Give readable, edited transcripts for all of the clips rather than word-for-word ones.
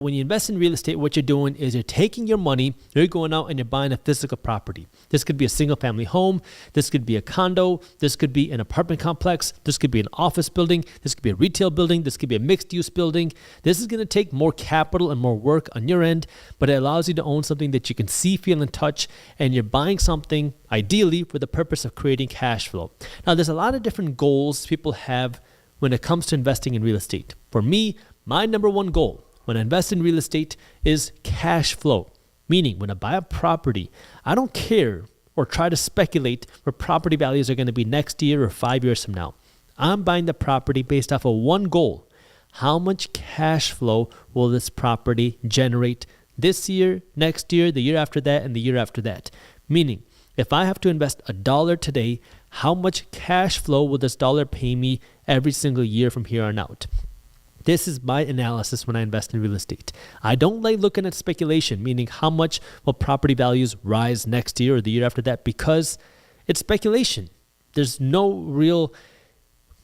When you invest in real estate, what you're doing is you're taking your money, you're going out and you're buying a physical property. This could be a single family home. This could be a condo. This could be an apartment complex. This could be an office building. This could be a retail building. This could be a mixed use building. This is going to take more capital and more work on your end, but it allows you to own something that you can see, feel, and touch, and you're buying something ideally for the purpose of creating cash flow. Now, there's a lot of different goals people have when it comes to investing in real estate. For me, my number one goal when I invest in real estate is cash flow. Meaning when I buy a property, I don't care or try to speculate where property values are going to be next year or 5 years from now. I'm buying the property based off of one goal. How much cash flow will this property generate this year, next year, the year after that, and the year after that? Meaning, if I have to invest $1 today, how much cash flow will this dollar pay me every single year from here on out? This is my analysis when I invest in real estate. I don't like looking at speculation, meaning how much will property values rise next year or the year after that, because it's speculation. There's no real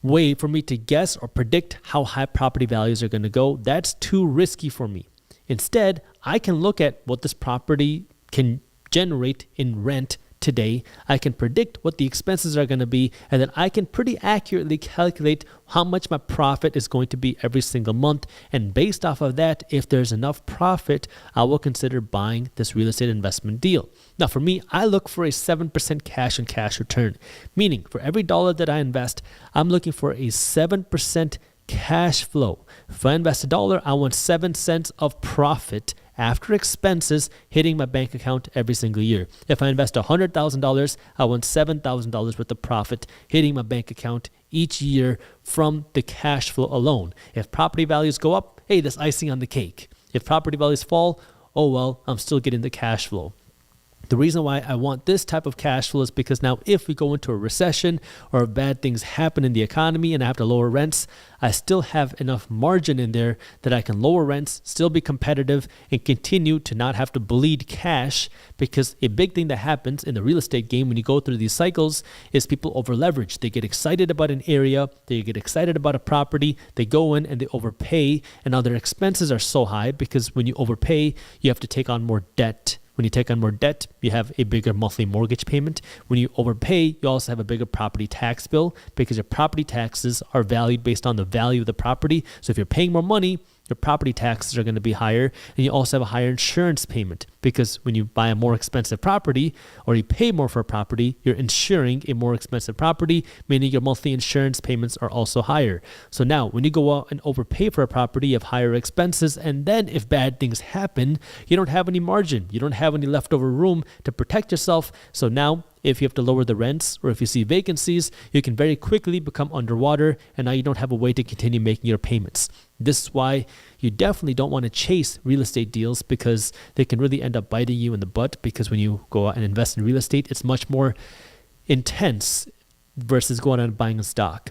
way for me to guess or predict how high property values are going to go. That's too risky for me. Instead, I can look at what this property can generate in rent today. I can predict what the expenses are going to be, and then I can pretty accurately calculate how much my profit is going to be every single month. And based off of that, if there's enough profit, I will consider buying this real estate investment deal. Now, for me, I look for a 7% cash on cash return, meaning for every dollar that I invest, I'm looking for a 7% cash flow. If I invest $1, I want 7 cents of profit after expenses hitting my bank account every single year. If I invest $100,000, I want $7,000 worth of profit hitting my bank account each year from the cash flow alone. If property values go up, hey, that's icing on the cake. If property values fall, oh well, I'm still getting the cash flow. The reason why I want this type of cash flow is because now if we go into a recession or if bad things happen in the economy and I have to lower rents, I still have enough margin in there that I can lower rents, still be competitive, and continue to not have to bleed cash. Because a big thing that happens in the real estate game when you go through these cycles is people over leverage. They get excited about an area, they get excited about a property, they go in and they overpay, and now their expenses are so high because when you overpay, you have to take on more debt. When you take on more debt, you have a bigger monthly mortgage payment. When you overpay, you also have a bigger property tax bill because your property taxes are valued based on the value of the property. So if you're paying more money, your property taxes are going to be higher, and you also have a higher insurance payment because when you buy a more expensive property or you pay more for a property, you're insuring a more expensive property, meaning your monthly insurance payments are also higher. So now when you go out and overpay for a property, you have higher expenses, and then if bad things happen, you don't have any margin. You don't have any leftover room to protect yourself. So now if you have to lower the rents or if you see vacancies, you can very quickly become underwater, and now you don't have a way to continue making your payments. This is why you definitely don't want to chase real estate deals, because they can really end up biting you in the butt, because when you go out and invest in real estate, it's much more intense versus going out and buying a stock.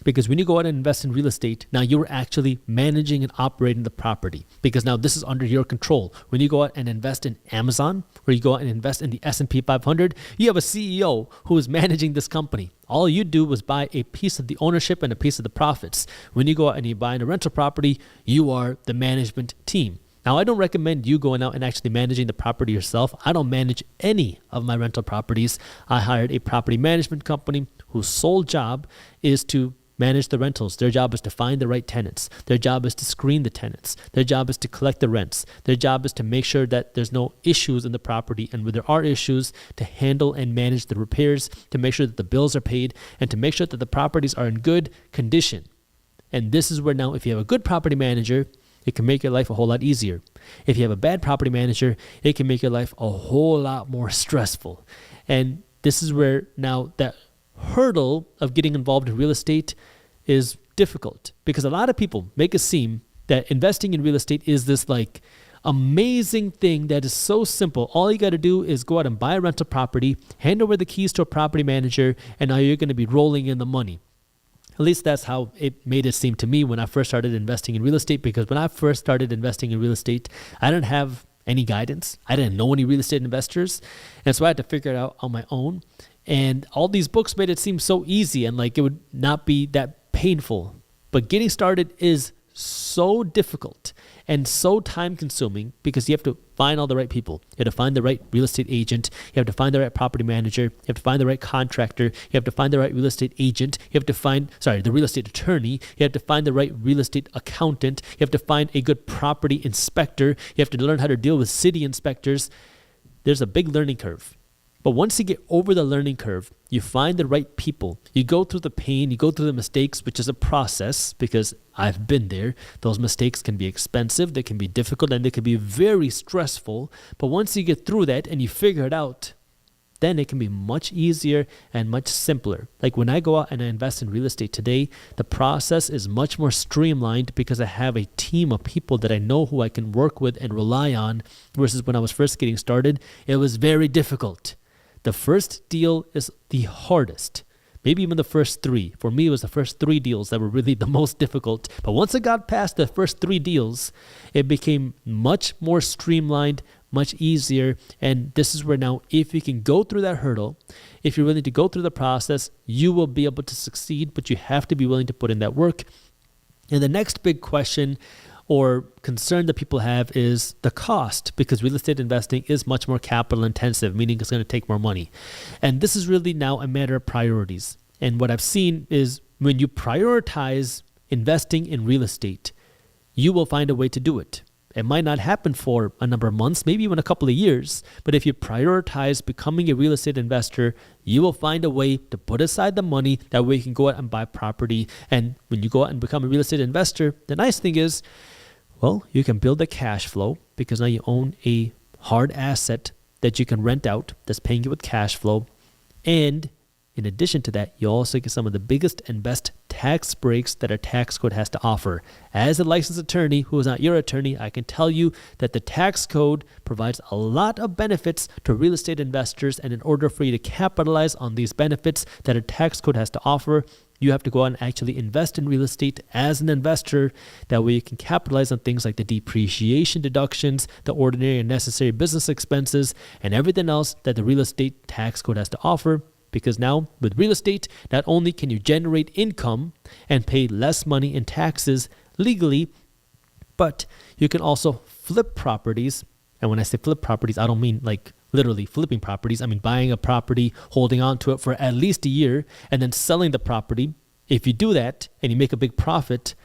Because when you go out and invest in real estate, now you're actually managing and operating the property, because now this is under your control. When you go out and invest in Amazon, or you go out and invest in the S&P 500, you have a CEO who is managing this company. All you do was buy a piece of the ownership and a piece of the profits. When you go out and you buy in a rental property, you are the management team. Now, I don't recommend you going out and actually managing the property yourself. I don't manage any of my rental properties. I hired a property management company whose sole job is to manage the rentals. Their job is to find the right tenants. Their job is to screen the tenants. Their job is to collect the rents. Their job is to make sure that there's no issues in the property, and when there are issues, to handle and manage the repairs, to make sure that the bills are paid, and to make sure that the properties are in good condition. And this is where now, if you have a good property manager, it can make your life a whole lot easier. If you have a bad property manager, it can make your life a whole lot more stressful. And this is where now that hurdle of getting involved in real estate is difficult, because a lot of people make it seem that investing in real estate is this like amazing thing that is so simple. All you got to do is go out and buy a rental property, hand over the keys to a property manager, and now you're going to be rolling in the money. At least that's how it made it seem to me when I first started investing in real estate, because when I first started investing in real estate, I didn't have any guidance. I didn't know any real estate investors. And so I had to figure it out on my own. And all these books made it seem so easy and like it would not be that painful. But getting started is so difficult and so time consuming because you have to find all the right people. You have to find the right real estate agent. You have to find the right property manager. You have to find the right contractor. You have to find the right real estate agent. You have to find, the real estate attorney. You have to find the right real estate accountant. You have to find a good property inspector. You have to learn how to deal with city inspectors. There's a big learning curve. But once you get over the learning curve, you find the right people. You go through the pain, you go through the mistakes, which is a process because I've been there. Those mistakes can be expensive, they can be difficult, and they can be very stressful. But once you get through that and you figure it out, then it can be much easier and much simpler. Like when I go out and I invest in real estate today, the process is much more streamlined because I have a team of people that I know who I can work with and rely on, versus when I was first getting started, it was very difficult. The first deal is the hardest. Maybe even the first three. For me, it was the first 3 deals that were really the most difficult. But once I got past the first 3 deals, it became much more streamlined, much easier. And this is where now, if you can go through that hurdle, if you're willing to go through the process, you will be able to succeed, but you have to be willing to put in that work. And the next big question or concern that people have is the cost, because real estate investing is much more capital intensive, meaning it's going to take more money. And this is really now a matter of priorities. And what I've seen is when you prioritize investing in real estate, you will find a way to do it. It might not happen for a number of months, maybe even a couple of years, but if you prioritize becoming a real estate investor, you will find a way to put aside the money. That way you can go out and buy property. And when you go out and become a real estate investor, the nice thing is, well, you can build a cash flow because now you own a hard asset that you can rent out that's paying you with cash flow. And in addition to that, you also get some of the biggest and best tax breaks that our tax code has to offer. As a licensed attorney who is not your attorney, I can tell you that the tax code provides a lot of benefits to real estate investors. And in order for you to capitalize on these benefits that a tax code has to offer, you have to go out and actually invest in real estate as an investor. That way you can capitalize on things like the depreciation deductions, the ordinary and necessary business expenses, and everything else that the real estate tax code has to offer. Because now with real estate, not only can you generate income and pay less money in taxes legally, but you can also flip properties. And when I say flip properties, I don't mean like literally flipping properties. I mean buying a property, holding on to it for at least a year, and then selling the property. If you do that and you make a big profit,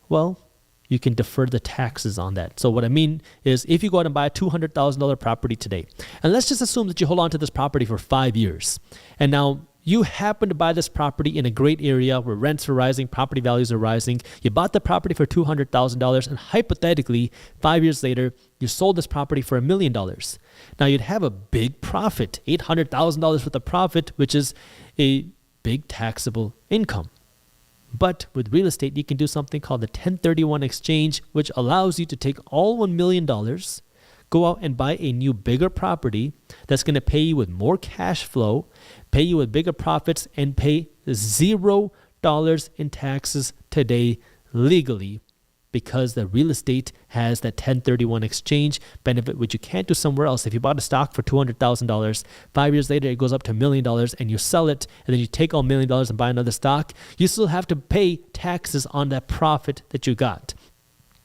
well, you can defer the taxes on that. So what I mean is if you go out and buy a $200,000 property today, and let's just assume that you hold on to this property for 5 years, and now you happen to buy this property in a great area where rents are rising, property values are rising. You bought the property for $200,000, and hypothetically, 5 years later, you sold this property for $1 million. Now you'd have a big profit, $800,000 worth of profit, which is a big taxable income. But with real estate, you can do something called the 1031 exchange, which allows you to take all $1 million, go out and buy a new bigger property that's going to pay you with more cash flow, pay you with bigger profits, and pay $0 in taxes today legally, because the real estate has that 1031 exchange benefit, which you can't do somewhere else. If you bought a stock for $200,000, 5 years later it goes up to $1 million, and you sell it, and then you take all $1 million and buy another stock, you still have to pay taxes on that profit that you got.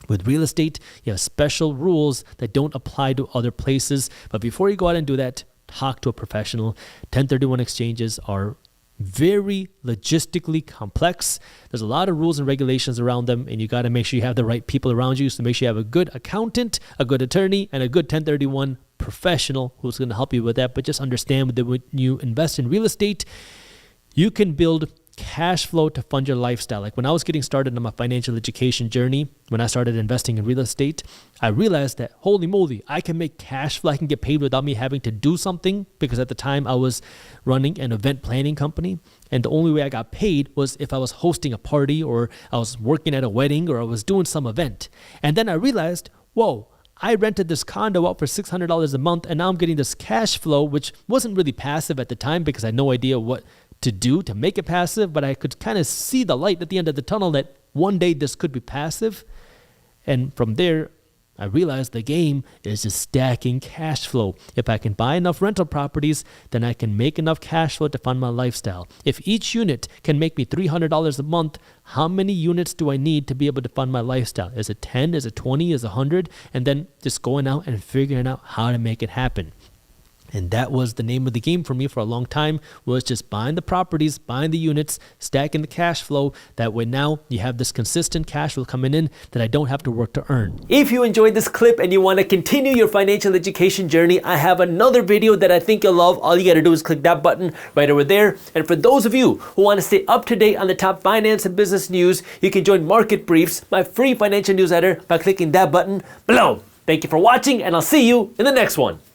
With real estate, you have special rules that don't apply to other places. But before you go out and do that, talk to a professional. 1031 exchanges are very logistically complex. There's a lot of rules and regulations around them, and you got to make sure you have the right people around you. So make sure you have a good accountant, a good attorney, and a good 1031 professional who's going to help you with that. But just understand that when you invest in real estate, you can build cash flow to fund your lifestyle. Like when I was getting started on my financial education journey, when I started investing in real estate, I realized that holy moly, I can make cash flow. I can get paid without me having to do something, because at the time I was running an event planning company, and the only way I got paid was if I was hosting a party, or I was working at a wedding, or I was doing some event. And then I realized, whoa, I rented this condo out for $600 a month, and now I'm getting this cash flow, which wasn't really passive at the time because I had no idea what to do to make it passive, but I could kind of see the light at the end of the tunnel that one day this could be passive. And from there, I realized the game is just stacking cash flow. If I can buy enough rental properties, then I can make enough cash flow to fund my lifestyle. If each unit can make me $300 a month, how many units do I need to be able to fund my lifestyle? Is it 10? Is it 20? Is it 100? And then just going out and figuring out how to make it happen. And that was the name of the game for me for a long time, was just buying the properties, buying the units, stacking the cash flow. That way now you have this consistent cash flow coming in that I don't have to work to earn. If you enjoyed this clip and you want to continue your financial education journey, I have another video that I think you'll love. All you got to do is click that button right over there. And for those of you who want to stay up to date on the top finance and business news, you can join Market Briefs, my free financial newsletter, by clicking that button below. Thank you for watching, and I'll see you in the next one.